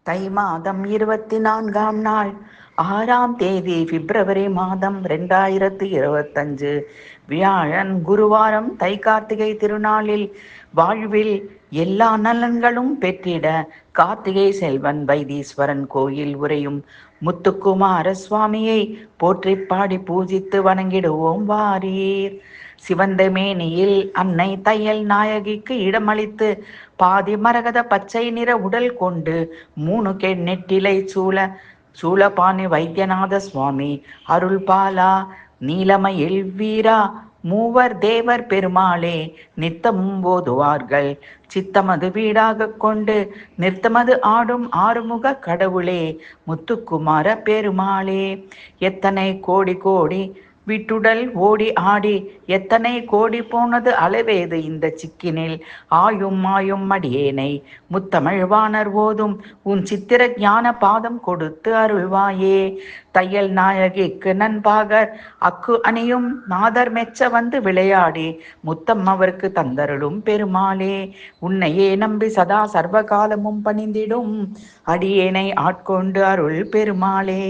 தை மாதம் 24ஆம் நாள் 6ஆம் தேதி பிப்ரவரி மாதம் 2025 வியாழன் குருவாரம் தை கார்த்திகை திருநாளில் வாழ்வில் எல்லா நலன்களும் பெற்றிட கார்த்திகை செல்வன் வைத்தீஸ்வரன் கோயில் உரையும் முத்துக்குமார சுவாமியை போற்றி பாடி பூஜித்து வணங்கிடுவோம் வாரீர். சிவந்த மேனியில் அன்னை தையல் நாயகிக்கு இடமளித்து பாதி மரகத பச்சை நிற உடல் கொண்டு 3 நெட்டிலை சூலபாணி வைத்தியநாத சுவாமி அருள் பாலா நீலமயில் வீரா மூவர் தேவர் பெருமாளே நித்தமும் போதுவார்கள் சித்தமது வீடாக கொண்டு நிறுத்தமது ஆடும் ஆறுமுக கடவுளே முத்துக்குமார பெருமாளே. எத்தனை கோடி கோடி விட்டுடல் ஓடி ஆடி எத்தனை கோடி போனது அளவேது இந்த சிக்கினில் ஆயும் மாயும் மடியேனை முத்தமிழ்வாணர் ஓதும் உன் சித்திர ஞான பாதம் கொடுத்து அருள்வாயே. தையல் நாயகிக்கு நண்பாகர் அக்கு அணியும் நாதர் மெச்ச வந்து விளையாடி முத்தம் அவருக்கு தந்தருளும் பெருமாளே. உன்னையே நம்பி சதா சர்வகாலமும் பணிந்திடும் அடியேனை ஆட்கொண்டு அருள் பெருமாளே.